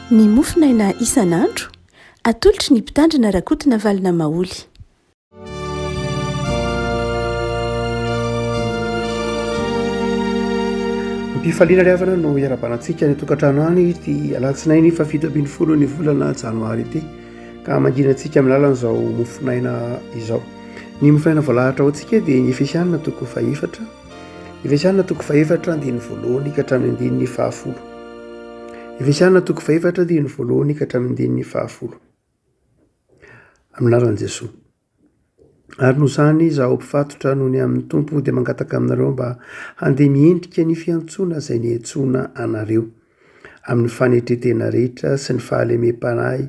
ny mofinaina isan'andro atolotry ny mpitandrina rakotina valina maoly. Mpifaliana riavana no iarabanantsika ny tokantrano any ty alatsinainy fa 7 ny volana janoary ity ka mandrinantsika amin'ny lalana izao mofinaina izao. Ny mofinaina voalahatra ao antsika dia ny Efesianina toko faefatra, Efesianina toko faefatra andiny voalohany ka hatramin'ny andiny fahafolo. Efesianina toko faefatra andiny voalohany ka hatramin'ny andiny fahafolo. Amin'ny anaran'i Jesosy. Ary noho izany izaho mpifatotra noho ny amin'ny tompo dia mangataka aminareo mba handeha miendrika ny fiantsoana izay niantsoana anareo amin'ny fanetretena rehetra sy ny fahalemem-panahy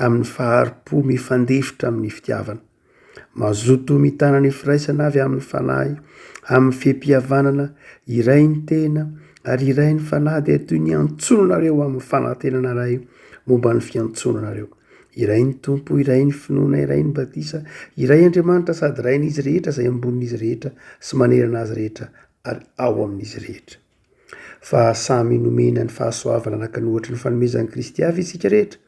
amin'ny faharipo mifandefitra amin'ny fitiavana. Mazoto mitana ny firaisana avy amin'ny fanahy, amin'ny fiam-pihavanana, iray ny tena ary iray ny fanahy dia toy ny antsonanareo amin'ny fanantenana iray momba ny fiantsonanareo. Iray ny tompo, iray ny finoana, iray ny batisa, iray Andriamanitra sady iray n'izy rehetra izay ambonin'izy rehetra sy manerana azy rehetra ary ao amin'izy rehetra. Fa samy nomena ny fahasoavana naka ny ohatra ny fanomezan'i Kristy avy isika rehetra.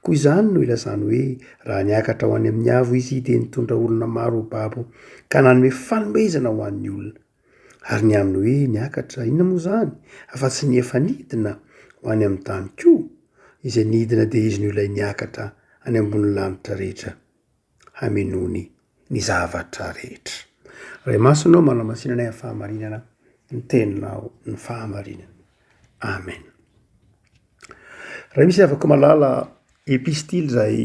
Koa izany no ilazany hoe raha niakatra ho any amin'ny avo izy dia nitondra olona maro ho babo ka nanome fanomezana ho an'ny olona. Ary ny aminy hoe niakatra inona moa izany afa-tsy ny efa nidina ho any amin'ny tany koa, izay nidina dia izy ny olona niakatra any ambony lanitra rehetra hamenony ny zavatra rehetra. Ray masonao manamasinanay amin'ny fahamarinana ny teninao ny fahamarinana. Amen. Raha misy afaka malala epistily izay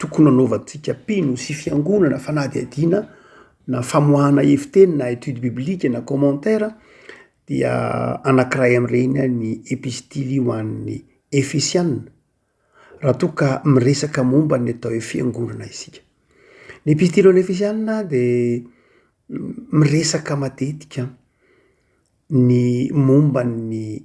tokony hanaovantsika mpino sy fiangonana fa na dia adina na famoahana heviteny na étude biblique na commentaire dia anankiray amin'ireny ny epistily ho an'ny Efesianina. Raha toka miresaka momba ny atao hoe fiangonana isika. Ny epistily ho an'ny Efesianina dia miresaka matetika ny momba ny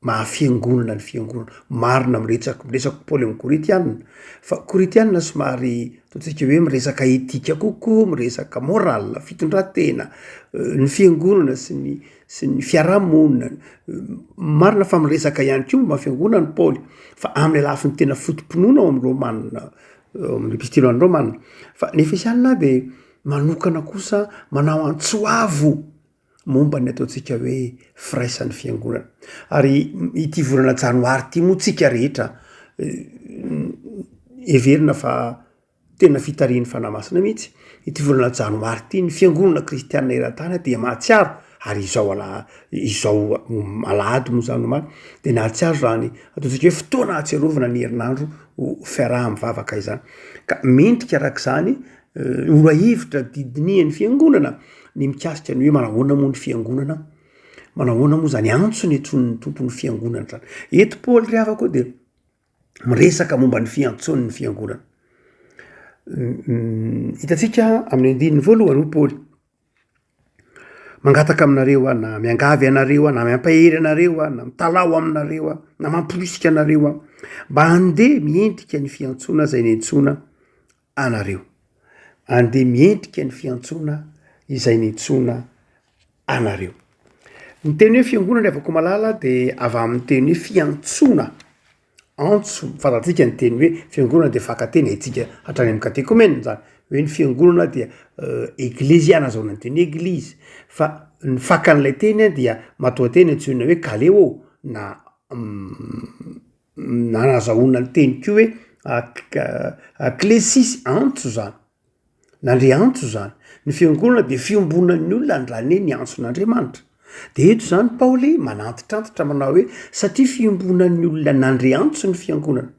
mahafiangonana ny fiangonana. Marina miresaka Paoly amin'ny Koritianina. Fa Koritianina somary ataontsika hoe miresaka etika kokoa, miresaka moral, fitondran-tena, ny fiangonana sy ny fiarahamonina. Marina fa miresaka ihany koa momba fiangonana Paoly. Fa amin'ny lafiny tena fotom-pinoana ao amin'ny Romanina, amin'ny epistily ho an'ny Romanina. Fa ny Efesianina dia manokana kosa manao antsoavo momba ny ataontsika hoe firaisan'ny fiangonana. Ary ity volana janoary ity moa tsika rehetra everina fa tena fitarian'ny fanahy masina mihitsy. Ity volana janoary ity ny fiangonana kristianina eran-tany dia mahatsiaro. Ary izao alahady moa izany omaly dia nahatsiaro izany ataontsika hoe fotoana ahatsiarovana ny herinandro ho fiaraha-mivavaka izany. Ka mendrika arak'izany ora hevitra didinian'ny fiangonana ny mikasika ny hoe manahoana moa ny fiangonana, manahoana moa izany antso ny antsoin'ny tompon'ny fiangonana izany. Eto Paoly ry havako dia miresaka momba ny fiantson'ny fiangonana. Hitantsika amin'ny andininy voalohany ho Paoly. Mangataka aminareo na miangavy anareo na miampahery anareo na mitalao aminareo na mamporisika anareo mba handeha miendrika ny fiantsoana izay niantsoana anareo. Handeha miendrika ny fiantsoana izay niantsoana anareo. Ny teny hoe fiangonana avako malala dia avy amin'ny teny hoe fiantsoana. Antso fantatsika ny teny hoe fiangonana dia fakateny itsika hatrany amin'ny katekomena zany. Hoe ny fiangonana dia ekleziana zao ny teny eglizy. Fa ny fakan'ilay teny dia matoa teny antsoina hoe kaleo na nazahoana ny teny koa hoe klesisy antso zany. Nandre antso zany. Ny fiangonana dia fiombonan'ny olona andrane ny antson'Andriamanitra. Dia eto zany Paoly manantitrantitra manao hoe satria fiombonan'ny olona nandre antso ny fiangonana.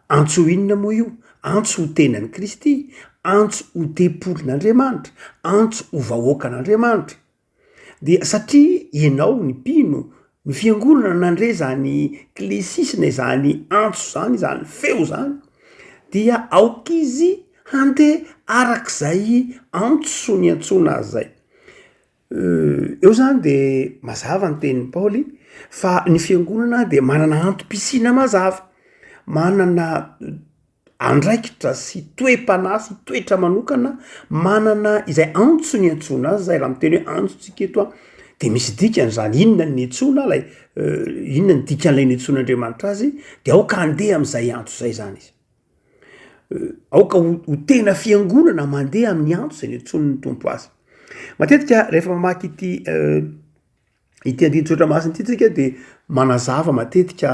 Antso inona moa io? Antso ho tenan'ny Kristy, antso ho tempolin'Andriamanitra, antso ho vahoakan'Andriamanitra. Dia satria ianao ny mpino, ny fiangonana nandre zany klesisina izany antso zany, izany feo zany, dia aoka izy handeha arak'izay antso ny antsoina azy zay. Eo zany dia mazava ny tenin'ny Paoly fa ny fiangonana dia manana antom-pisiana mazava, manana andraikitra sy toe-panahy sy toetra manokana, manana izay antso ny antsoina azy zay raha miteny hoe antso tsika eto de misy dikany zany inona ny etsona lay inona ny dikan'lay netson'andriamanitra azy de aoka andeha am'izay antso zay zany izy aoka ho tena fiangonana mandeha amin'ny antso zay netson'ny tompo azy matetika rehefa mamaky ity andinitsotra masiny ity tsika de manazava matetika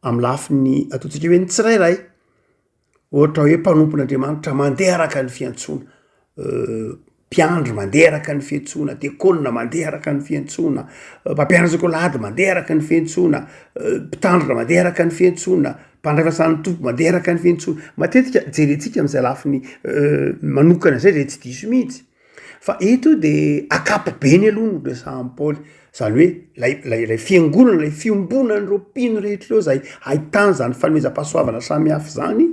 amy lafiny ataotsika hoe ny tsirairay ohatra hoe mpanompon'andriamanitra mandeha araka ny fiantsona mpiandro mandeha araka ny fiantsona diakonina mandeha araka ny fiantsona mpampianatskolady mandeha araka ny fiantsona mpitandrona mandeha araka ny fiantsona mpandraifasan'ny tompo mandeha araka ny fiantsona matetika jerentsika am'izay lafiny manokana zay zay tsy diso mihitsy fa eto de akapobeny aloha no resahan'ny paoly zany hoe lay fiangonana lay fiombonan'reo mpino rehetra reo zay ahitany zany fanomezam-pahasoavana samy hafy zany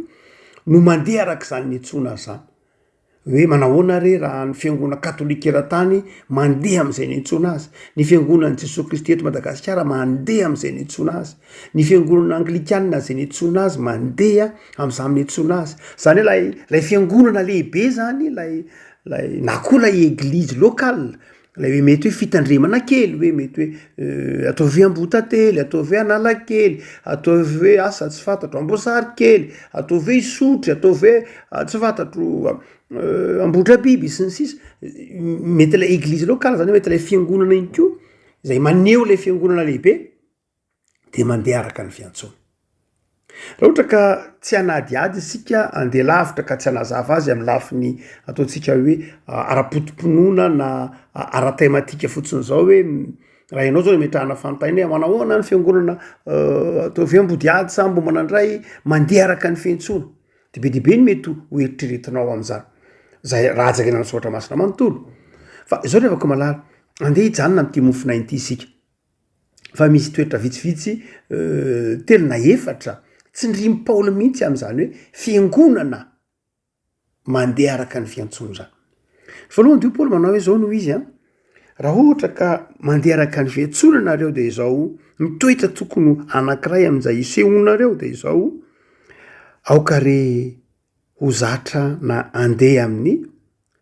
no mandeha araka zany netsona azy zany hoe manahoana re raha ny fiangonana katolika eran-tany mandeha am'izay nentsona azy ny fiangonan'i jesosy kristy eto madagasikara mandeha am'izay nentsona azy ny fiangonana anglikana zay nentsona azy mandeha am'izany nentsona azy zany hoe lay fiangonana lehibe zany lay na koa lay eglizy lokale lay hoe mety hoe fitandremana kely hoe mety hoe ataovy ambotately ataovy analakely ataovy hoe asa tsy fantatro ambosary kely ataovy hoe isotry ataovy hoe tsy fantatro ambotra biby sy ny sisa mety lay eglizy lokale zany hoe mety lay fiangonana iny ko zay maneho lay fiangonana lehibe de mandeha araka ny fiantsona raha ohatra ka tsy anadiady isika andeha lavitra ka tsy anazava azy amy lafiny ataotsika hoe ara-potomponona na ara-tematika fotsiny zao hoe raha ianao zao metrahana fantaina hoe manahoana ny fiangonana ataovy ambodiady sambo manandray mandeha araka ny fiantsona debe ny mety ho eritreretinao am'zany zay raha ajakena ny soatra masina manontolo fa zao revako malala andeha hijanona am'ty mofona ity isika fa misy toetra vitsivitsy telo na efatra tsy nirimy paoly mihitsy am'zany hoe fiangonana mandeha araka ny fiantsona zany voalohany dio paoly manao hoe zao noho izy raha ohatra ka mandeha araka ny fiantsonanareo de izao mitoetra tokony anankiray am'izay isehoanareo de izao aoka re ho zatra na andeha amin'ny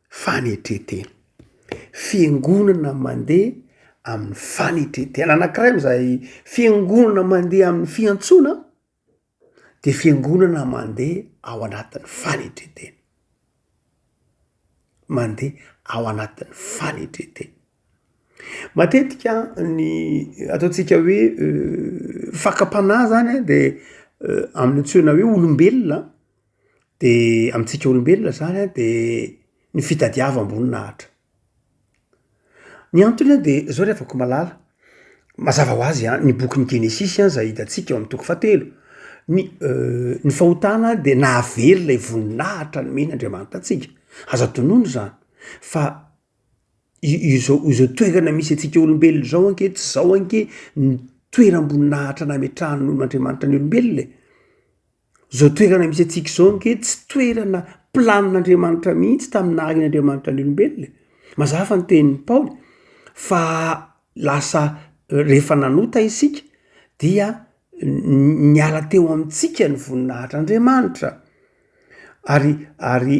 fanetretena fiangonana mandeha amin'ny fanetretena anankiray am'izay fiangonana mandeha amin'ny fiantsona de fiangonana mandeha ao anatin'ny fanetretena mandeha ao anatin'ny fanetretena matetika ny ataotsika hoe fakapanahy zany de amin'ny tsoina hoe olombelona de amitsika olombelona zany de ny fitadiava amboninahitra ny antony de zao rehafako malala mazava ho azy ny bokyny genesisy zay hitatsika eo amy toko fatelo ny fahotana de nahavery lay voninahitra nomen'andriamanitra atsika aza tonono zany fa izao toerana misy atsika olombelona zao anke tsy zao anke ny toeram-boninahitra nametrahan'oloandriamanitra ny olombelona zao toerana misy atsika zao anke tsy toerana planin'andriamanitra mihitsy tamin'naharin'andriamanitra ny olombelona mazava fa ny tenin'ny paoly fa lasa rehefa nanota isika dia niala teo amitsika ny voninahitr'andriamanitra ary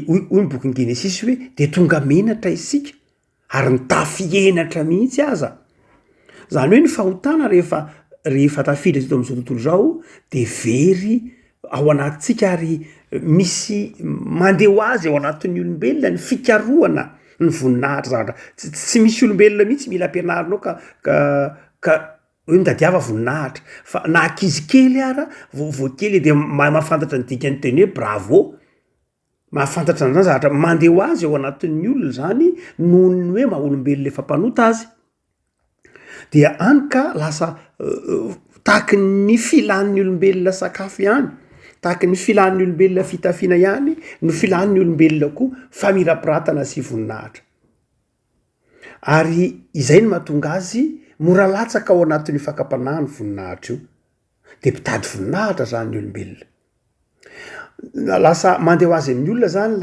hoy ny bokyny genesisy hoe de tonga menatra isika ary nitafienatra mihitsy aza zany hoe ny fahotana rehefa tafidra zito am'izao tontolo zao de very ao anatsika ary misy mandeha ho azy ao anatin'ny olombelona ny fikaroana ny voninahitra zavatra tsy misy olombelona mihitsy mila ampianarinao ka hoe mitadiava voninahitra fa na akizy kely ara voakely de mahafantatra ny dikany teny hoe bravo mahafantatra an'zany zavatra mandeha ho azy ao anatin'ny olona zany noho ny hoe maha-olombelona efa mpanota azy dia any ka lasa tahaky ny filan'ny olombelona sakafo ihany tahaky ny filan'ny olombelona fitafiana ihany no filan'ny olombelona koa famirapiratana sy voninahitra ary izay ny mahatonga azy mora latsaka ao anatin'ny fakapanahy ny voninahitra io de mpitady voninahitra zany ny olombelona lasa mandeha ho azy amin'ny olona zany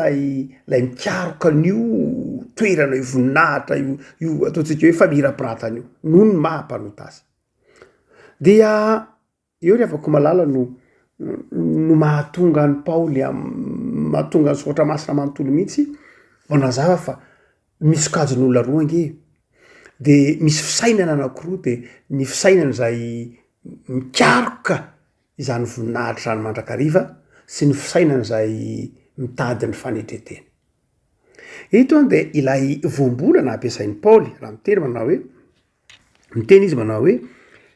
lay mikaroka n'io toerana io voninahitra io ataotsika hoe famirapiratana io noho ny mahampanota azy dia eo ry afako malala no mahatonga ny paoly mahatonga ny soatra masina manontolo mihitsy manazava fa misy kajin'olona roa ange de misy fisainana anakiroa de ny fisainana zay mikaroka izany voninahitra rano mandrakariva sy ny fisainana zay mitady ny fanetretena. Eto a de ilay voambolana ampiasain'ny Paoly raha miteny izy manao hoe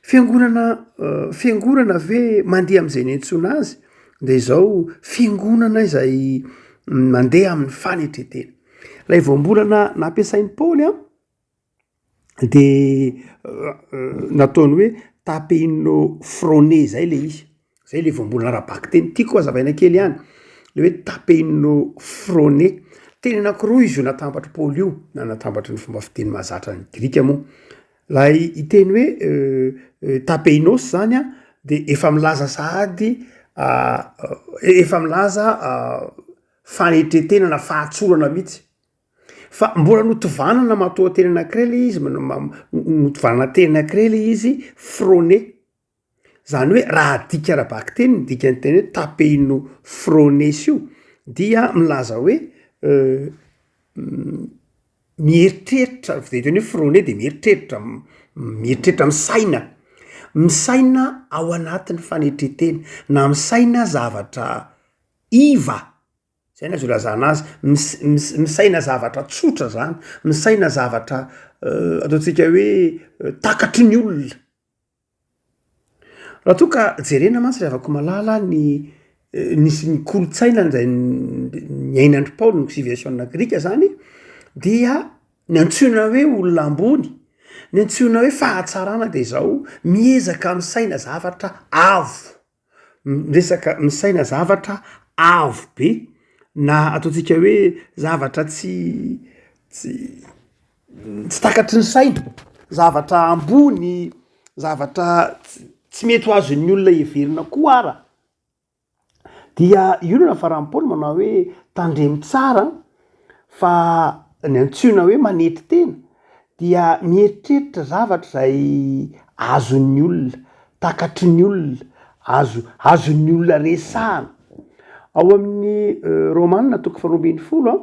fiangonana ve mandeha am'izay nentsona azy de izao fiangonana izay mandeha amin'ny fanetretena. Lay voambolana nampiasain'ny Paoly a de nataony hoe tapeinno frone zay le izy, zay le voambolana rabaky teny tiako azavaina kely ihany le hoe tapeinno frone. Teny anakiroa izy io natambatra Paoly io na natambatra ny fomba fiteny mahazatra ny grika moa. Lay iteny hoe tapeinos zany a de efa milaza sahady efa milaza fanetretena na fahatsorana mihitsy fa mbola notovanana matoa teny anakiray le izy notovanana teny anakiray le izy frone zany hoe raha dika rabaky teny ny dikany teny hoe tapeino frones io dia milaza hoe mieritreritra de teny hoe frone de mieritreritra misaina ao anatin'ny fanetretena na misaina zavatra iva zay na azo ilazana azy misaina zavatra tsotra zany misaina zavatra ataontsika hoe takatry ny olona. Raha toa ka jerena mantsy re avako malala ny kolotsaina zay ny ainandry Paoly ny civilisationna grika zany dia ny antsoina hoe olona ambony, ny antsoina hoe fahatsarana de zao miezaka misaina zavatra avo, misaina zavatra avo be na ataontsika hoe zavatra tsy takatry ny saina, zavatra ambony, zavatra tsy mety ho azon'ny olona heverina koa ara. Dia io no nafaran'ny Paoly manao hoe tandremo tsara fa ny antsoina hoe manety tena dia mieritreritra zavatra zay azon'ny olona, takatry ny olona, azon'ny olona resahana. Ao amin'ny Romanina 12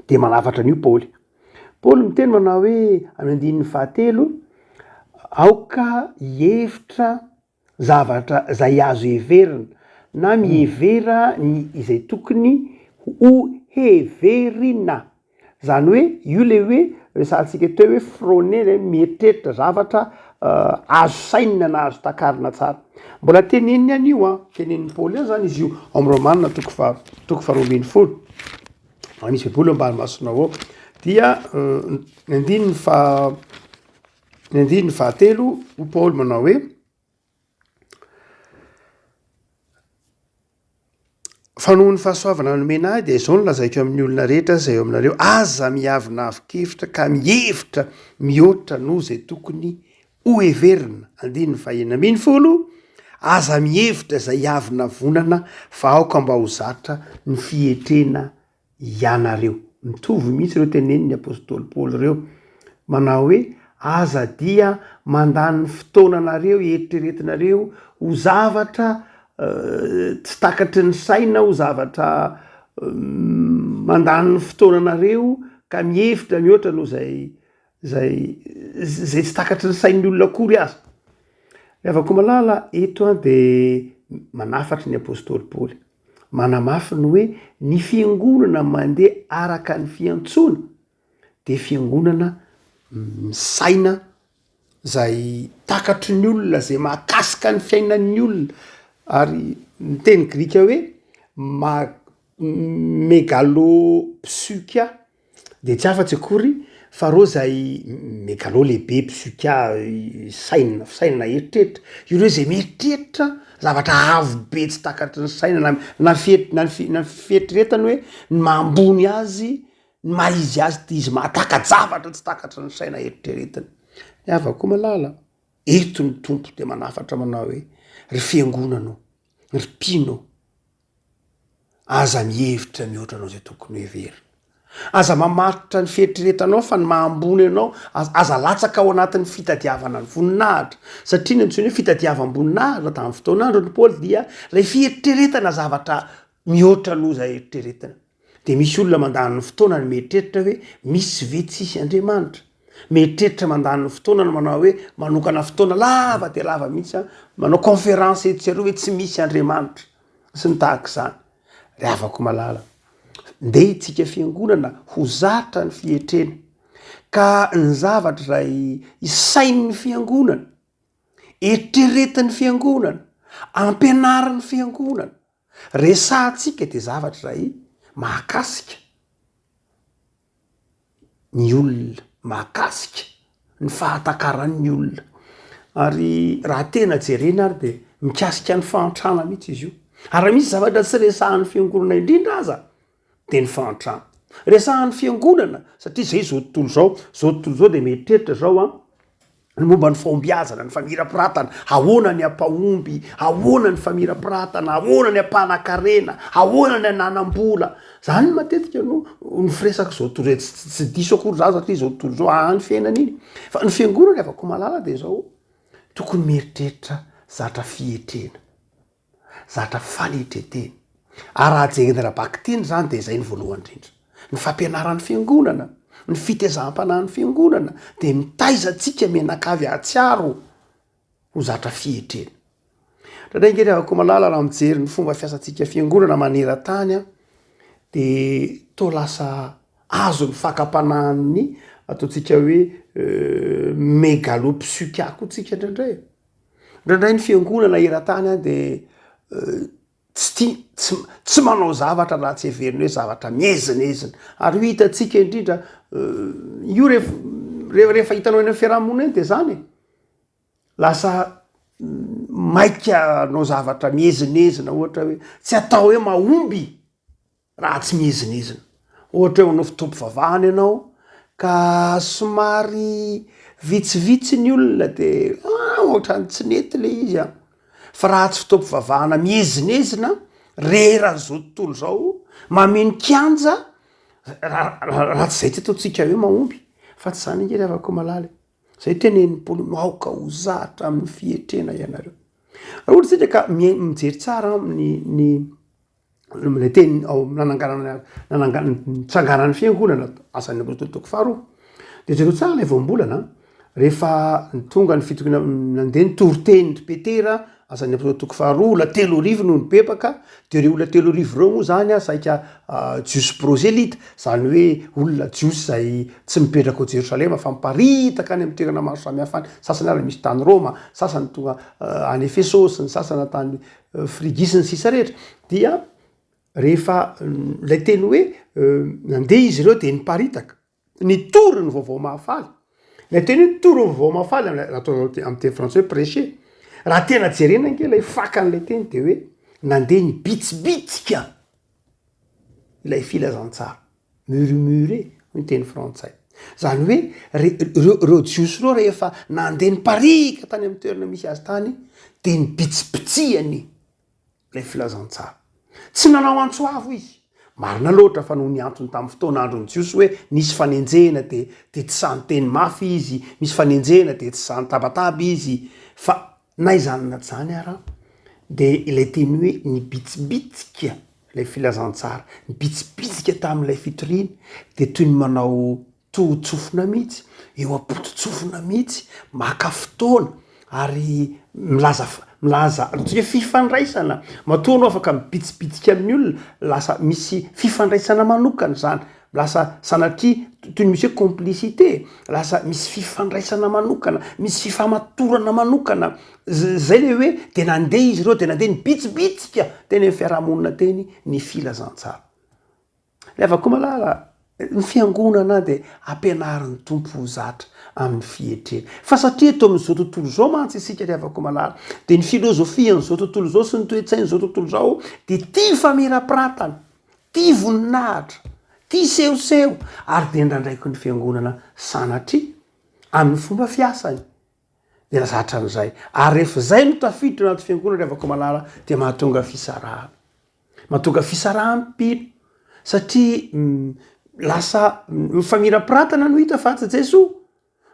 de manafatra an'io Paoly. Paoly miteny manao hoe amin'ny 13 aoka hevitra zavatra zay azo heverina na mihevera izay tokony ho heverina. Zany hoe io le hoe resantsika teo hoe frone le mieritreritra zavatra azo saina na azo takarina tsara. Mbola teneniny any io teneniny Paoly any zany izy io amin'ny Romanina 12 misy baiboly ambany masona ao dia ny 13 ho Paoly manao hoe fa noho ny fahasoavana nomena ahy de izao no lazaiko amin'ny olona rehetra zay eo aminareo aza miavina avo-kevitra ka mihevitra mihoatra no zay tokony ho heverina. 19 aza mihevitra zay avina vonana fa aoka mba ho zatra ny fietrena ianareo. Mitovy mihitsy ireo teneniny apôstôly Paoly reo manao hoe aza dia mandany fotoananareo eritreretinareo ho zavatra tsy takatry ny saina, ho zavatra mandany fotoananareo ka mihevitra mihoatra no zay tsy takatry ny sain'ny olona akory azy. Rehavako malala eto de manafatra ny apôstôly Paoly manamafy ny hoe ny fiangonana mandeha araka ny fiantsoana de fiangonana misaina zay takatry ny olona zay mahakasika ny fiainan'ny olona ary ny teny grika hoe megalopsyka de tsy afa-tsy akory fa reo zay megalo lehibe psyka fisaina eritreritra io reo zay mieritreritra zavatra avo be tsy takatry ny saina na fieritriretany hoe ny mahambony azy ny maizy azy ty izy mahatakajavatra tsy takatry ny saina eritreretany. Ny avako malala eto ny tompo de manafatra manao hoe ry fiangonanao, ry mpino aza mihevitra mihoatra anao zay tokony heverina, aza mamaritra ny fieritriretanao fa ny mahambony anao aza latsaka ao anatin'ny fitadiavana ny voninahitra satria ny antsoina hoe fitadiavam-boninahitra tamin'ny fotoan'andro ny Paoly dia lay fieritriretana zavatra mihoatra loza eritreretana. De misy olona mandany ny fotoana ny mieritreritra hoe misy ve tsisy Andriamanitra, mieritreritra mandany fotoana no manao hoe manokana fotoana lava de lava mihitsy a manao conférence etsareo hoe tsy misy andriamanitra sy ny tahaka zany ry avako malala nde itsika fiangonana ho zatra ny fietrena ka ny zavatra ray isain'ny fiangonana eritreretin'ny fiangonana ampianarin'ny fiangonana resantsika de zavatra ray mahakasika ny olona mahakasika ny fahatakarany olona ary raha tena jerena ary de mikasika ny fahantrana mihitsy izy io ary raha misy zavatra tsy resahan'ny fiangonana indrindra aza de ny fahantrana resahan'ny fiangonana satria zay zao tontolo zao de mieritreritra zao a ny momba ny fahombiazana ny famirapiratana ahoana ny ampahomby ahoana ny famirapiratana ahoana ny ampanakarena ahoana ny ananam-bola zany matetika no ny firesaka zao tontolo tsy diso akory za satria zao tontolo zao any fiainana iny fa ny fiangonana afaka malala de zao tokony mieritreritra zatra fietrena zatra fanetretena ary raha jegndrabaky teny zany de zay ny voalohany indrindra ny fampianaran'ny fiangonana ny fitezam-panahin'ny fiangonana de mitaizatsika menakavy atsiaro ho zatra fietrena radraingely avako malala raha mijery ny fomba fiasantsika fiangonana manera-tany a de to lasa azo ny fakapanahan'ny ataotsika hoe megalopsykiako tsika ndraindray ny fiangonana era-tany a de tsy manao zavatra raha tsy heveriny hoe zavatra miezinezina ary ho hitatsika indrindra io rehefa hitanao eny amin'ny fiarahamonina eny de zany lasa maika nao zavatra miezinezina ohatra hoe tsy atao hoe mahomby raha tsy miezinezina ohatra hoe manao fitompivavahana ianao ka somary vitsivitsy ny olona de ohatrany tsy nety le izy a fa raha tsy fitompivavahana miezinezina reheran'zao tontolo zao mameno kianja raha tsy zay tsy ataotsika hoe mahomby fa tsy zany ingely avako malala zay tenen'ny paoly maoka ho zatra amin'ny fietrena ianareo raha ohatra tsika ka mijery tsara le teny ao nananganany fiangonana asan'ny apôstôly toko faharoa de jereo tsara lay voambolana rehefa tonga ny fitokona nandeha ny toroteny ry petera asan'ny apôstôly toko faharoa la 3 noho ny bebaka de reo olona 3 reo moa zany a saika jiosy proselita zany hoe olona jiosy zay tsy mipetraka ao jerosalema fa miparitaka any amin'ny toerana maro samihafa any sasany ary misy tany roma sasany tonga any efesosy ny sasany tany frigisy ny sisa rehetra dia rehefa lay teny hoe nandeha izy ireo de niparitaka nitory ny vaovao mahafaly lay teny hoe nitory ny vaovao mahafaly atao amin'ny teny français prêcher raha tena jerena nke lay fakan'lay teny de hoe nandeha ny bitsibitsika ilay filazantsara murmure ny teny frantsay zany hoe reo jiosy reo rehefa nandeha nyparika tany amin'ny toerana misy azy tany de ny bitsipitsihany lay filazantsara tsy nanao antsoavo izy marina loatra fa noho ny antony tamin'ny fotoana androny jiosy hoe nisy fanenjena de tsy sany teny mafy izy misy fanenjena de tsy sany tabataba izy fa naizanina zany ara de ilay teny hoe ny bitsibitsika lay filazantsara ny bitsibitsika tamin'ilay fitoriny de toy ny manao tohotsofona mihitsy eo apototsofona mihitsy maka fotoana ary milaza tsika fifandraisana matoa no afaka mibitsibitsika amin'ny olona lasa misy fifandraisana manokana zany lasa sanatria toy ny misy hoe complicité lasa misy fifandraisana manokana misy fifamatorana manokana zay le hoe de nandeha izy ireo de nandeha ny bitsibitsika teny amin'ny fiarahamonina teny ny filazantsara le avako malala ny fiangonana de ampianarin'ny tompo ho zatra amin'ny fietrena fa satria to amin'izao tontolo zao mantsy isika le avako malala de ny filozofia n'izao tontolo zao sy ny toe-tsain'izao tontolo zao de tia famirapiratana tia voninahitra tia sehoseho ary de ndraindraiky ny fiangonana sanatria amin'ny fomba fiasany de lazatra an'izay ary rehefa zay no tafiditra anaty fiangonana le avako malala de mahatonga fisarahampino satria lasa famirapiratana no hita fa tsy jesoa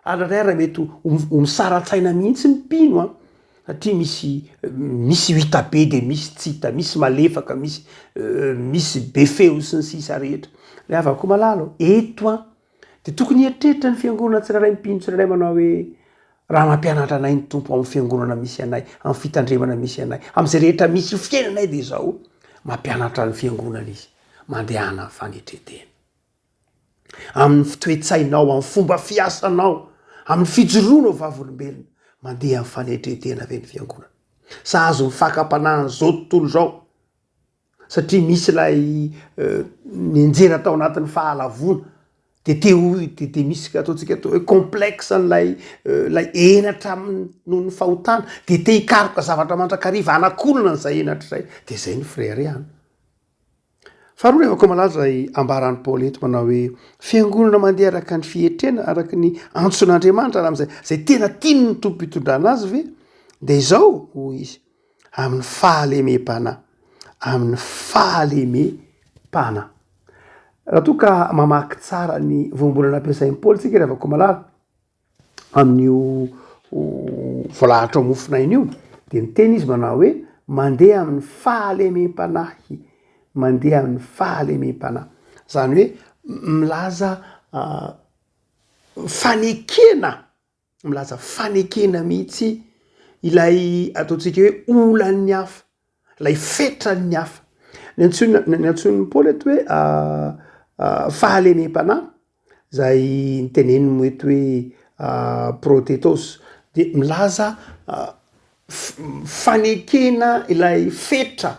ary raha mety ho misaratsaina mihitsy mipino a satria misy hita be de misy tsy hita misy malefaka misy be feo sy ny sisa rehetra le avako malalo eto a de tokony eritreritra ny fiangonana tsiraray mipino tsiraray manao hoe raha mampianatra anay ny tompo amin'ny fiangonana misy anay amin'ny fitandremana misy anay am'izay rehetra misy fiainanay de zao mampianatra ny fiangonana izy mandehana ny fanetretena amin'ny fitoetsainao amin'ny fomba fiasanao amin'ny fijoroanao vavolombelona mandeha amin'ny fanetretena ve ny fiangonana sa azo mifakapanahany zao tontolo zao satria misy lay nienjera tao anatin'ny fahalavona de te misy ataontsika atao hoe complexe nlay enatra noho ny fahotana de te hikaroka zavatra mandrakariva anakolona n'zay enatra zay de zay ny frère ihany faharoa revako malaza zay ambarany Paoly eto manao hoe fiangonana mandeha araka ny fietrena araky ny antson'Andriamanitra raha am'zay zay tena tiany ny tompo hitondrana azy ve de izao hoy izy amin'ny fahalemem-panahy amin'ny fahalemem-panahy raha toa ka mamaky tsara ny voambolana ampiasain'ny Paoly tsika revako malala amin'io volahatra mofinainy io de ny teny izy manao hoe mandeha amin'ny fahalemem-panahy mandeha amin'ny fahalemem-panahy zany hoe milaza fanekena mihitsy ilay ataontsika hoe olan'ny hafa ilay fetran'ny hafa ny antson'ny Paoly eto hoe fahalemem-panahy zay niteneny mety hoe protetos de milaza fanekena ilay fetra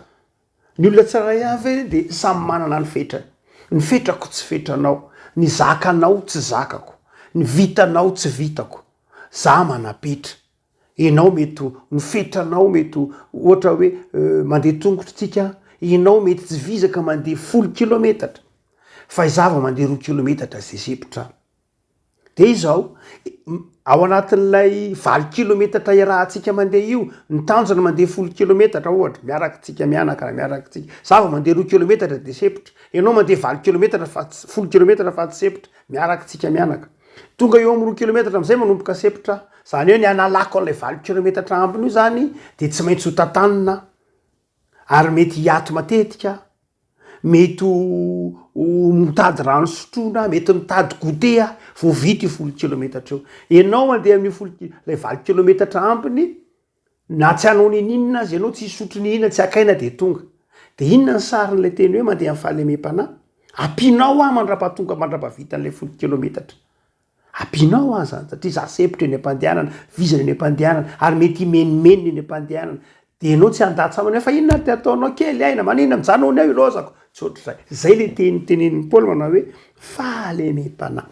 ny olona tsaray avy de samy manana ny fetrany ny fetrako tsy fetranao ny zakanao tsy zakako ny vitanao tsy vitako za manapetra enao mety ny fetranao mety ohatra hoe mandeha tongotra tsika enao mety tsy vizaka mandeha 10 kilometatra fa izava mandeha 2 kilometatra zay sepotra de izao ao anatin'lay 20 kilometatra irahantsika mandeha io ny tanjona mandeha 10 kilometatra ohatra miaraky tsika mianaka miaraky tsika zava mandeha 2 kilometatra de sepotra enao mandeha 20 kilometatra fa 10 kilometatra fa tsy sepotra miaraky tsika mianaka tonga eo amin'ny 2 kilometatra am'izay manomboka sepotra zany hoe ny analako an'lay 20 kilometatra ambiny io zany de tsy maintsy ho tatanina ary mety hiato matetika mety mitady rano sotrona mety mitady gotea vo vity 10 kilometatra eo enao mandeha amin'ny lay 20 kilometatra ambiny na tsy anao ninina azy ianao tsy hisotro ninina tsy akaina de tonga de inona ny sarin'lay teny hoe mandeha amin'ny fahalemem-panahy ampinao mandrapahatonga mandrapavitan'lay 10 kilometatra ampinao zany satria za sepotra eny am-pandehanana vizana eny am-pandehanana ary mety imenimenina eny am-pandehanana de enao tsy andatsamana fa inona ty ataonao kely aina manina mijanony ao ilozako tsy ohatr' zay le tenen'ny Paoly manao hoe fahalemem-panahy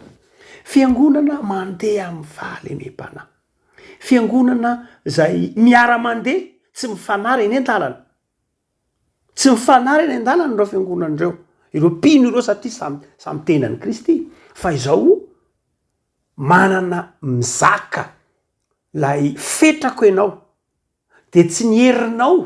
fiangonana mandeha amin'ny fahalemem-panahy fiangonana zay miara-mandeha tsy mifanary eny an-dalana tsy mifanary eny an-dalana ireo fiangonan'ireo ireo mpino ireo satria samy tenan'ny Kristy fa izao manana mizaka lay fetrako ianao de tsy ny herinao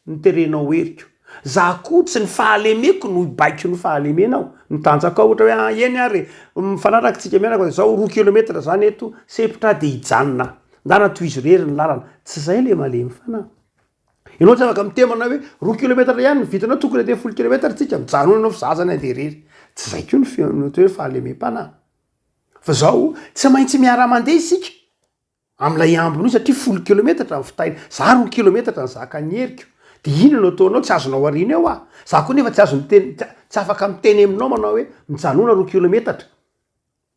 ny terenao heriko za koa tsy ny fahalemeko no ibaiko ny fahalemenao nitanjaka ohatra hoe eny ary mifanaraky tsika mianako zao 2 kilometatra zany eto sepotra de hijanona ndana toizy rery ny lalana tsy zay le malemy fanahy enao tsy afaka mitemana hoe 2 kilometatra ihany vitanao tokony de 10 kilometatra tsika mijanona anao fizazana de rery tsy zay ko ny hoe fahalemem-panahy fa zao tsy maintsy miara-mandeha isika am'lay ambiny io satria 10 kilometatra ny fitaina za 2 kilometatra ny zaka ny heriko de ina no ataonao tsy azonao arina eo za koa nefa tsy azo miteny tsy afaka miteny aminao manao hoe mijanona 2 kilometatra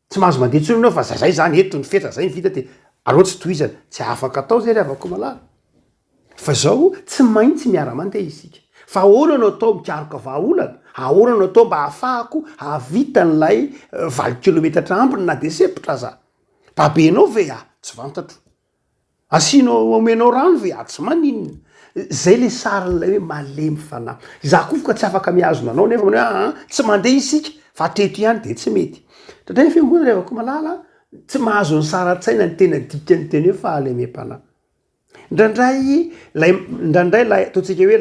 tsy mahazo mandeha tsony anao fa zay zany eto ny fetra zay ny vita de aleo tsy toizana tsy afaka atao zay rehavako malala fa zao tsy maintsy miara-mandeha isika fa ahoana no atao mikaroka vahaolana ahoana no atao mba hahafahako havitan'lay 20 kilometatra ambiny na de sepotra za babenao ve tsy vantatro asianao omenao rano ve tsy maninona zay le sarin'lay hoe malemy fanahy za kofoka tsy afaka miazona anao nefa mane hoe tsy mandeha isika fa treto ihany de tsy mety tratray fiangonana rehavako malala tsy mahazo ny saratsaina ny tena dika ny teny hoe fahalemem-panahy ndraindray lay ataontsika hoe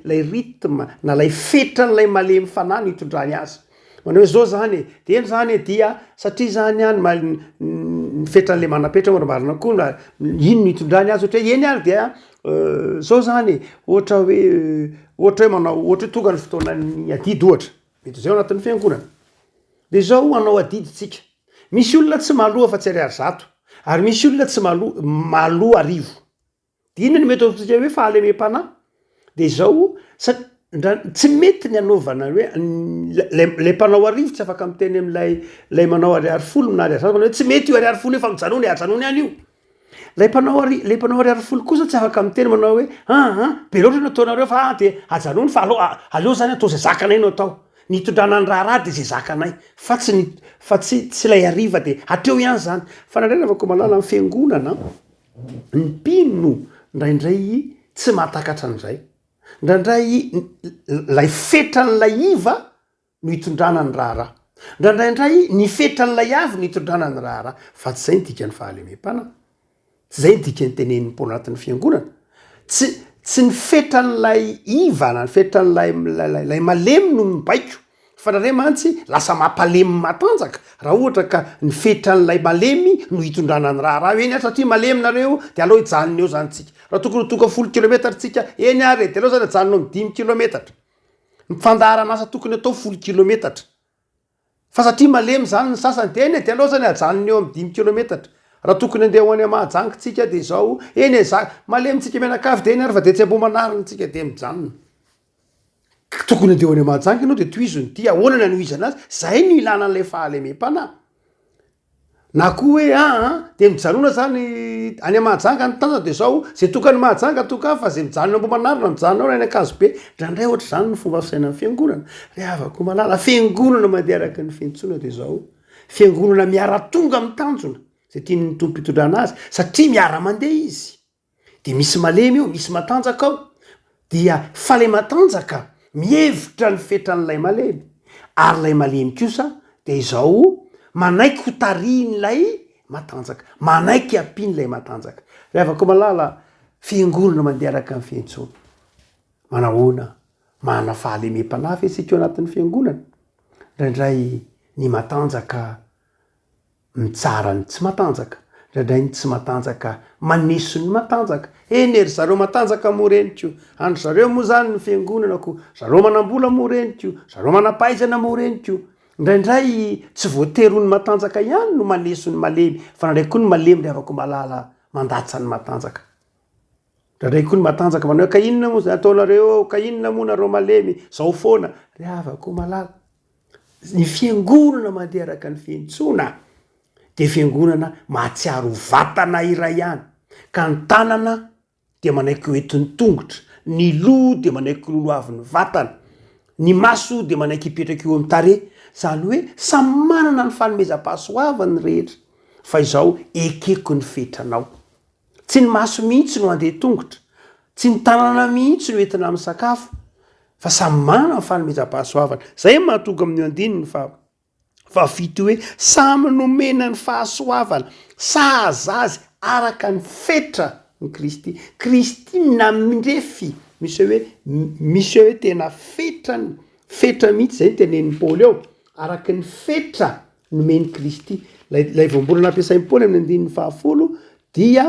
lay rythme na lay fetran'lay malemy fanahy ny hitondrany azy manao hoe zao zany de eny zany dia satria zany any ny fetran'le manapetra morambarina koa ino ny hitondrany azy ohatra hoe eny ary dia zao zany ohatra hoe manao ohatra hoe tonga ny fotoanany adidy ohatra mety zay ao anatin'ny fiangonana de zao anao adidy tsika misy olona tsy maloha fa tsy ariary zato ary misy olona tsy maloha arivo de inona ny mety tsika hoe fahalemem-panahy de zao tsy mety ny anaovana hoe lay mpanao arivo tsy afaka miteny am'lay manao ariary folo na ariary zato hoe tsy mety io ariary folo io fa mijanony ajanony any io lay mpanao ariary folo kosa tsy afaka miteny manao hoe be loatra nataonareo fa de ajanony fa aleo zany atao zay zakanay no atao nitondrana ny raharaha de zay zakanay fa tsy lay ariva de atreo ihany zany fa nandrerafako malala ny fiangonana ny mpino ndraindray tsy mahatakatra an'izay ndraindray lay fetra n'lay iva no hitondrana ny raharaha ndraindraindray ny fetra n'lay avy no hitondrana ny raharaha fa tsy zay nydika ny fahalemem-panahy tsy zay nydika ny tenen'ny paoly anatin'ny fiangonana tsy ny fetra n'lay iva na ny fetra n'lay malemy no mibaiko fa nare mantsy lasa mampalemy matanjaka raha ohatra ka ny fetra n'lay malemy no hitondrana ny raharaha eny ary satria malemy nareo de aloha hijanony eo zany tsika raha tokony toka 10 kilometatra tsika eny ary de aloha zany ajanony eo 10 kilometatra mifandaharana asa tokony atao 10 kilometatra fa satria malemy zany ny sasany de eny de aloha zany ajanony eo amy 10 kilometatra raha tokony andeha ho any mahajanky tsika de zao eny malemy tsika mianakavy de eny ary fa de tsy ambomanariny tsika de mijanona tokony andeha ho any mahajanky anao de toizony ty ahoanana no izana azy zay no ilana an'lay fahalemem-panahy na koa hoe de mijanona zany any mahajanga ny tanjana de zao zay tokany mahajanga toka fa zay mijanona ambomanarina mijanona ao any akazo be ndraindray ohatra zany ny fomba fisaina ny fiangonana rehavako malala fiangonana mandeha araky ny fiantsona de zao fiangonana miara-tonga mitanjona zay tiany tompo hitondrana azy satria miara mandeha izy de misy malemy eo misy matanjaka ao dia fa lay matanjaka mihevitra ny fetra n'lay malemy ary lay malemy kosa de zao manaiky ho tarian'lay matanjaka manaiky ampian'lay matanjaka rehavako malala fiangonana mandeha araka ny fiantsona manahoana mana fahalemem-panahy fe tsika eo anatin'ny fiangonana ndraindray ny matanjaka mitsara ny tsy matanjaka ndraindray ny tsy matanjaka maneso ny matanjaka eny ery zareo matanjaka moreniko andro zareo moa zany ny fiangonanako zareo manambola moreniko zareo manapaizana moreniko ndraindray tsy voatery ny matanjaka ihany no maneso ny malemy fa nandray koa ny malemy rehavako malala mandatsa ny matanjaka ndraindray koa ny matanjaka manao ka inona moa zay ataonareo ka inona moa nareo malemy zao foana rehavako malala ny fiangonana mandeha araka ny fiantsona de fiangonana mahatsiaro vatana iray ihany ka ny tanana de manaiky hoentin'ny tongotra ny loha de manaiky lolo avy ny vatana ny maso de manaiky hipetraka eo amy tare zany hoe samy manana ny fanomezam-pahasoavany rehetra fa izao ekeko ny fetranao tsy ny maso mihitsy no andeha tongotra tsy ny tanana mihitsy no entina amin'ny sakafo fa samy manana ny fanomezam-pahasoavana zay mahatonga amin'ny andininy fa fito hoe samy nomena ny fahasoavana sahazazy araka ny fetra ny Kristy namindrefy misy hoe tena fetra mihitsy zay tenen'ny Paoly eo araky ny fetra nomeny Kristy lay voambolana ampiasain'ny Paoly amin'ny andininy 10 dia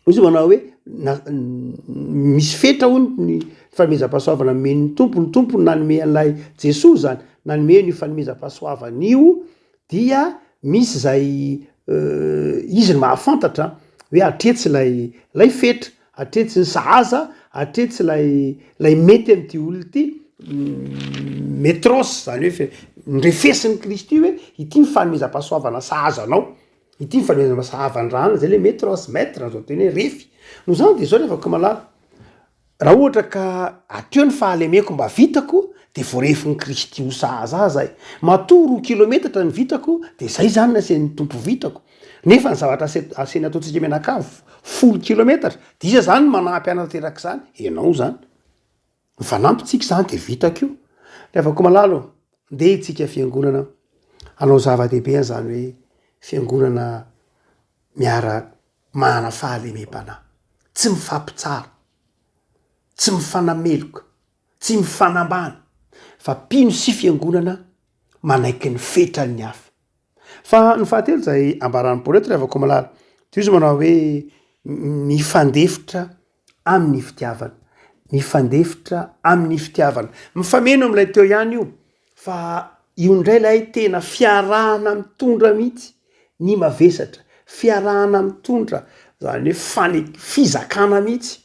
izy manao hoe misy fetra hono ny fanomezam-pahasoavana men'ny tompo ny tompo nanome an'lay Jesosy zany nanome ny fanomezam-pahasoavana io dia misy zay izy ny mahafantatra hoe atretsy lay fetra atretsy ny sahaza atretsy lay mety am'ty olo ty metros zany hoe nyrefesin'ny Kristy hoe ity ny fanomezam-pahasoavana sahazanao ity ny fanomezam-pahasoavana zay le metros maître zao teny hoe refy no zany de zao rehefa malala raha ohatra ka ateo ny fahalemeko mba vitako de voarefin'ny Kristy ho sahaza matoro kilometatra ny vitako de zay zany nasen'ny tompo vitako nefa ny zavatra asena ataotsika mianakavy 10 kilometatra de iza zany manampy anateraka zany enao zany mifanampytsika zany de vitako io rehefa malalo ndeha itsika fiangonana anao zava-dehibe zany hoe fiangonana miara mana fahalemem-panahy tsy mifampitsara tsy mifanameloka tsy mifanambana fa pino sy fiangonana manaiky ny fetrany hafa fa ny fahatelo zay ambaran'ny Paoly eto rehefa malala ty izy manao hoe mifandefitra amin'ny fitiavana mifandefitra amin'ny fitiavana mifameno am'ilay teo ihany io fa io ndray lay tena fiarahana mitondra mihitsy ny mavesatra, fiarahana mitondra zany hoe fizakana mihitsy.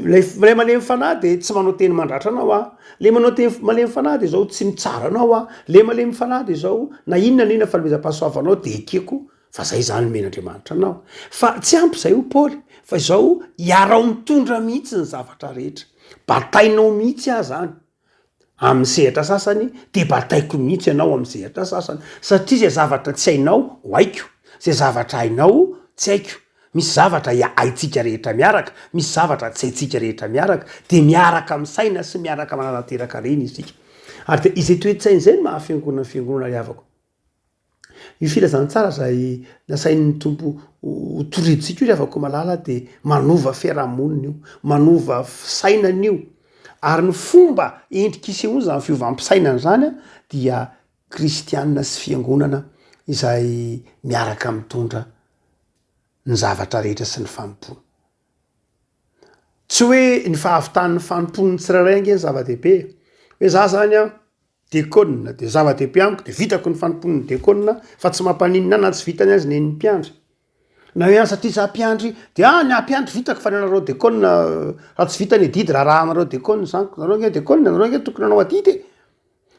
Lay malemy fanahy de tsy manao teny mandratra anao a, le manao teny malemy fanahy de zao tsy mitsara anao a, le malemy fanahy de zao na inona fanomezam-pahasoavanao de ekeko fa zay zany men'Andriamanitra anao. Fa tsy ampy zay ho Paoly, fa zao iarao mitondra mihitsy ny zavatra rehetra, batainao mihitsy aho zany amin'ny sehatra sasany de bataiko mihitsy ianao amin'ny sehatra sasany, satria zay zavatra tsy hainao ho haiko, zay zavatra hainao tsy haiko. Misy zavatra haitsika rehetra miaraka, misy zavatra tsy haitsika rehetra miaraka, de miaraka amin'ny saina sy miaraka mananateraka reny isika. Ary de izay toe-tsainy zay no mahafiangonana fiangonana riavako. Io filazany tsara zay nasain'ny tompo toriditsika io riavako malala de manova fiarahamonina io, manova sainana io. Ary ny fomba endrika isehoana zany fiovampisainana zany dia kristianina sy fiangonana izay miaraka mitondra ny zavatra rehetra sy ny fanompona. Tsy hoe ny fahavitan'ny fanompony tsirairay nge ny zava-dehibe, hoe za zany a diakonina de zava-dehibe amiko de vitako ny fanompon'ny diakonina fa tsy mampaninina na tsy vitany azy ny mpiandry. Na hoe satria za mpiandry de ny ampiandry vitako fa ny anareo diakonina raha tsy vitany edidy raha anareo diakonina zany, nareo nge diakonina, nareo nge tokony anao adidy.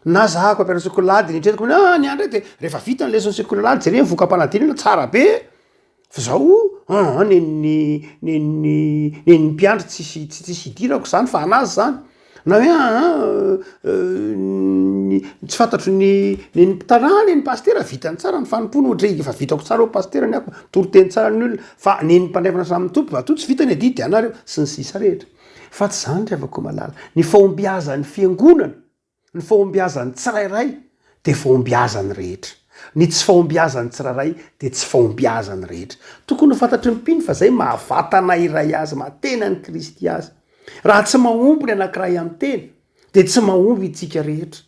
Na zahako ampianatra sekolady nitretiko ny andray de rehefa vita ny leson'ny sekolady jereo voka-panadinana tsara be. Fa zao nen'ny mpiandry tsisy idirako zany fa anazy zany. Na hoe tsy fantatro ny mpitanàny ny pastera vitany tsara ny fanompony ohatry efa vitako tsara o pastera ny ako toroteny tsara ny olona, fa neny mpandrefana samy'ny tompo ato tsy vitany adidy de anareo sy ny sisa rehetra. Fa tsy zany riavako malala, ny fahombiazan'ny fiangonana, ny fahombiazan'ny tsirairay de fahombiazan'ny rehetra. Ny tsy fahombiazan'ny tsirairay de tsy fahombiazan'ny rehetra. Tokony ho fantatry mpino fa zay mahavatana iray azy, matena ny Kristy azy. Raha tsy mahomby ny anankiray amin'ny tena de tsy mahomby itsika rehetra.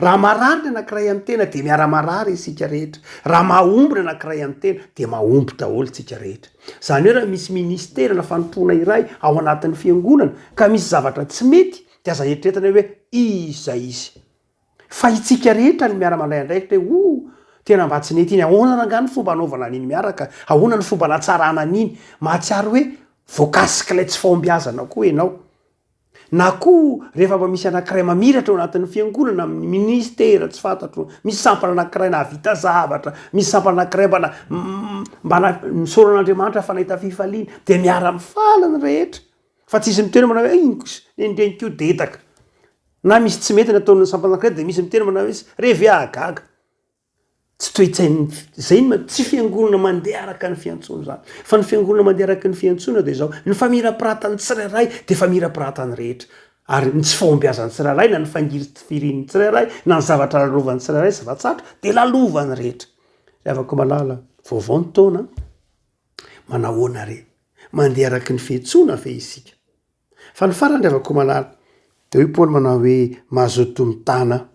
Raha marary ny anankiray amin'ny tena de miara-marary isika rehetra. Raha mahomby ny anankiray amin'ny tena de mahomby daholo tsika rehetra. Zany hoe raha misy ministera na fanompona iray ao anatin'ny fiangonana ka misy zavatra tsy mety de aza eritreretana hoe iza izy. Fa itsika rehetra ny miara-mandray andraikitra hoe tena mba tsy nety iny, ahoana rangany fomba anaovana an'iny miaraka, ahoana ny fomba natsarana an'iny, mahatsiaro hoe voakasika ilay tsy fahombiazana koa ianao. Na koa rehefa mba misy anankiray mamiratra ao anatin'ny fiangonana amin'ny ministera tsy fantatro, misy sampana anankiray nahavita zavatra, misy sampana anankiray mba nisoron'Andriamanitra fa nahita fifaliana de miara-mifaly ny rehetra. Fa tsisy miteny manao hoe nendrenikio detaka. Na misy tsy mety nataon'ny sampana anankiray de misy miteny manao hoe revy agaga. Tsy toe-tsainy zay tsy fiangonana mandeha araka ny fiantsoana zany. Fa ny fiangonana mandeha araka ny fiantsoana de zao ny famira-piratany tsirairay de famira-piratany rehetra. Ary ny tsy fahombiazan'ny tsirairay na ny fangirifirin'ny tsirairay na ny zavatra lalovan'ny tsirairay sy vatsatra de lalovany rehetra. Riavako malala, vaovao ny taona manahoana re mandeha araky ny fiantsoana ve isika. Fa ny farany riavako malala de hoe Paoly manao hoe mazoto mitana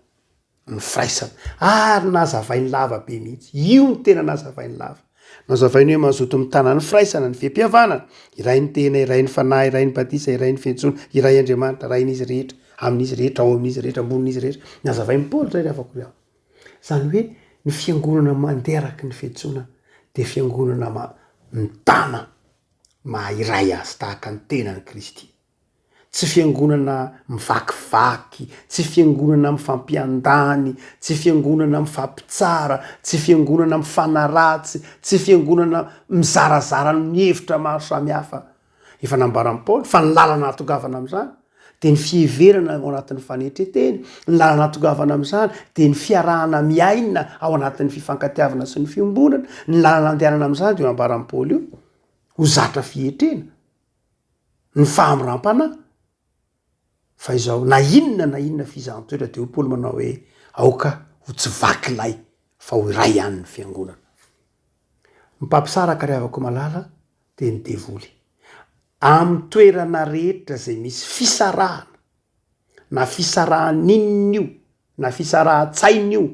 ny firaisana. Ary nazavainy lava be mihitsy. Io ny tena nazavainy lava. Nazavainy hoe mazoto mitana ny firaisana, ny fiam-pihavanana, iray ny tena, iray ny fanahy, iray ny batisa, iray ny fiantsoana, iray Andriamanitra, iray n'izy rehetra, amin'izy rehetra, ao amin'izy rehetra, ambonin'izy rehetra. Nazavainy Paoly zay riavako riao. Zany hoe ny fiangonana mandeha araky ny fiantsoana de fiangonana mitana maha-iray azy tahaka ny tenan'ny Kristy. Tsy fiangonana mivakivaky, tsy fiangonana mifampiandany, tsy fiangonana mifampitsara, tsy fiangonana mifanaratsy, tsy fiangonana mizarazara ny hevitra maro samihafa. Efa nambaran'i Paoly fa ny lalana hatongavana amin'izany de ny fiheverana ao anatin'ny fanetreteny, ny lalana hatongavana amin'izany de ny fiarahana miaina ao anatin'ny fifankatiavana sy ny fiombonana, ny lalana andehanana amin'izany de nambaran'i Paoly io ho zatra fihetrena, ny fahamirampana. Fa izao na inona fizahantsoetra de ho Paoly manao hoe aoka ho tsy vakilay fa ho iray ihany ny fiangonana. Mipampisaraka riavako malala de ny devoly. Amin'ny toerana rehetra zay misy fisarahana, na fisarahan'inona io, na fisarahan-tsaina io,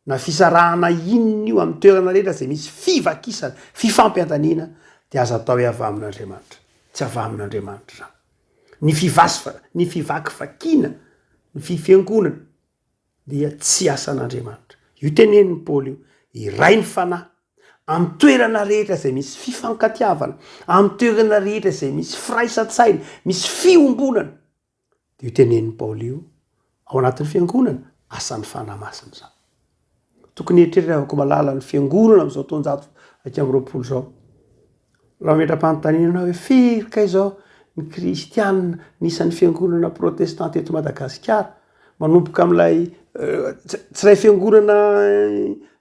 na fisarahana inona io, amin'ny toerana rehetra zay misy fivakisana, fifampiantaniana de aza atao hoe avy amin'Andriamanitra. Tsy avy amin'Andriamanitra zany. Ny fivaky fakina, ny fiangonana dia tsy asan'andriamanitra. io teneniny paoly io iray ny fanahy amin'ny toerana rehetra zay misy fifankatiavana, amin'ny toerana rehetra zay misy firaisan-tsaina, misy fiombonana. De io teneniny paoly io ao anatin'ny fiangonana asan'ny fanahy masina zany. Tokony eritreretavako malala ny fiangonana am'izao taonjato aky am'roapolo zao. Raha metra-panontaniana hoe firika izao ny kristianina nisan'ny fiangonana protestanta eto Madagasikara, manomboka am'lay tsy ray fiangonana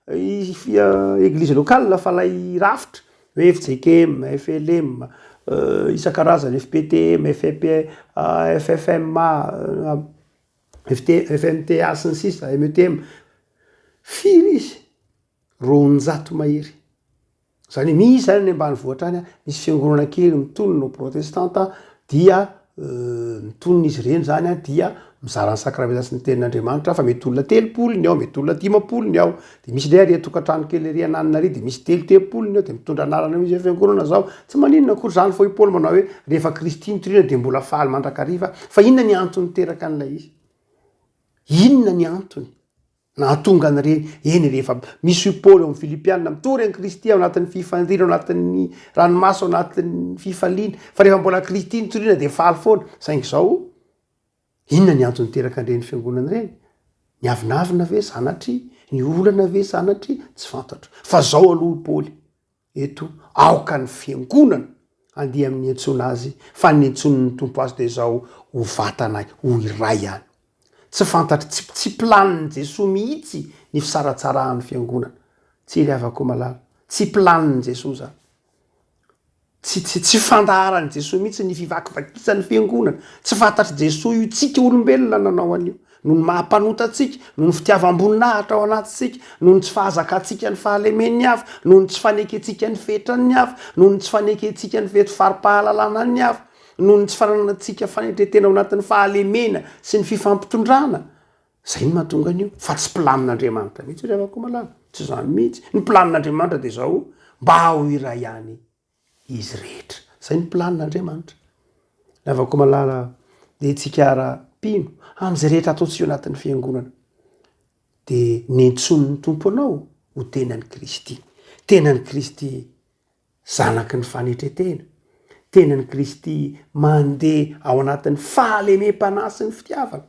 eglizy lokale fa lay rafitra hoe FJKM, FLM, isan-karazany FPTM, FFMA, FMTA sy ny sisa, METM, firy izy 200 mahery. Zany misy zany ny ambany voatrany misy fiangonana kely mitonona ao protestanta dia mitonona izy ireny zany dia mizara ny sakramenta sy ny tenin'Andriamanitra fa mety olona 300 ny ao, mety olona 500 ny ao. De misy le tokantrano kely ry ananina ry de misy 300 ny ao de mitondra anarana misy fiangonana zao. Tsy maninona akory zany foi Paoly manao hoe rehefa Kristy nitoriana de mbola faly mandrakariva. Fa inona ny antony teraka an'ilay izy? Inona ny antony nahatonga an'ireny? Eny rehefa misy Paoly amin'ny Filipianina mitory an Kristy ao anatin'ny fifandrina, ao anatin'ny ranomaso, ao anatin'ny fifaliana, fa rehefa mbola Kristy nitoriana de faly foana. Saingy zao inona ny antony teraka an'ireny fiangonana ireny? Ny avinavina ve zanatry? Ny olana ve zanatry? Tsy fantatro. Fa zao aloha Paoly eto aoka ny fiangonana andeha amin'ny antsoina azy fa ny antson'ny tompo azy de zao ho vatanay, ho iray ihany. Tsy fantatry, tsy planin'ny Jesosy mihitsy ny fisaratsarahan'ny fiangonana. Tsy iliavako malala. Tsy planin'ny Jesosy zany. Tsy fandaharan'ny Jesosy mihitsy ny fivakivakisany fiangonana. Tsy fantatry Jesosy io tsika olombelona nanao an'io. Noho ny mahampanota-tsika, noho ny fitiavam-boninahitra ao anatintsika, noho ny tsy fahazakatsika ny fahalemen'ny hafa, noho ny tsy fanekentsika ny fetrany hafa, noho ny tsy fanekentsika ny veto fari-pahalalana ny hafa, noho ny tsy fananantsika fanetretena ao anatin'ny fahalemena sy ny fifampitondrana. Zay ny mahatonga an'io. Fa tsy planin'Andriamanitra mihitsy ry avako malala. Tsy zany mihitsy. Ny planin'Andriamanitra de zao mba ho iray ihany izy rehetra. Zay ny planin'Andriamanitra. Lavako malala de tsika ara-pino am'izay rehetra ataontsika anatin'ny fiangonana. De nentson'ny tompo anao ho tenan'ny Kristy. Tenan'ny Kristy zanaky ny fanetretena. Tenan'ny Kristy mandeha ao anatin'ny fahalemem-panahy sy ny fitiavana.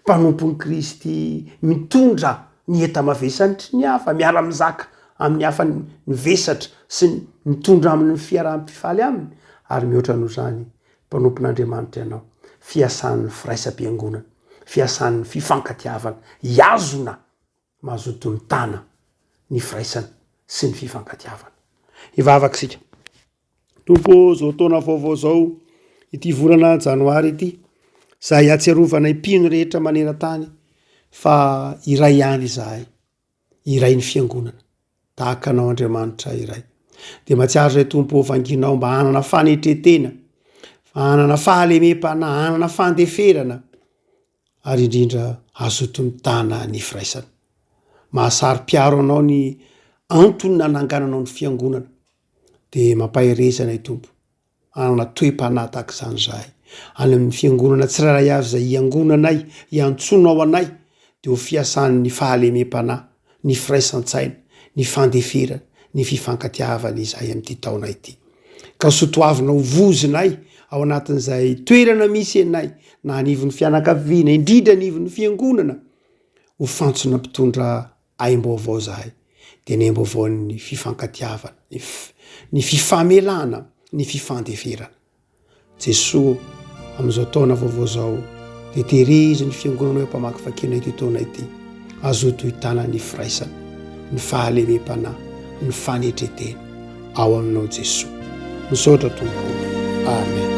Mpanompon'ny Kristy mitondra ny enta-mavesantry ny hafa, miara-mizaka amin'ny hafa ny vesatra sy mitondra amin'ny fiaraha-mpifaly aminy. Ary mihoatra noho zany mpanompon'Andriamanitra ianao, fiasan'ny firaisam-piangonana, fiasan'ny fifankatiavana, iazona mazoto ny tana ny firaisana sy ny fifankatiavana. Ivavaka sika. Tompo zao taona vaovao zao ity volana janoary ity, zahay atsiarovana impino rehetra maneran-tany fa iray ihany izahay, iray ny fiangonana, tahaka anao Andriamanitra iray. De matsiaro zay tompo vanginao mba hanana fanetretena, hanana fahalemem-panahy, hanana fandeferana, ary indrindra azoto ny tana ny firaisana. Mahasari-piaro anao ny antony nanangananao ny fiangonana. De mampaherezana i tompo, hanana toe-panahy tahaka izany zahay. Any amin'ny fiangonana tsiraray avy zay iangonanay, iantsonao anay, de ho fiasan'ny fahalemem-panahy, ny firaisan-tsaina, ny fandeferana, ny fifankatiavana izahay amin'ity taona ity. Ka sotoavinao vozinay ao anatin'izay toerana misy anay, na anivon'ny fianakaviana, indrindra anivon'ny fiangonana, ho fantsona mpitondra aim-baovao zahay. De ny aim-baovaon'ny fifankatiavana, ny fifamelana, ny fifandeferana. Jesosy amin'izao taona vaovao zao de tehiriziny fiangonana hoe mpamakivakiana ity taona ity, azoto hitana ny firaisana, ny fahalemem-panahy, ny fanetretena ao aminao Jesosy. Misaotra tompo. Amen.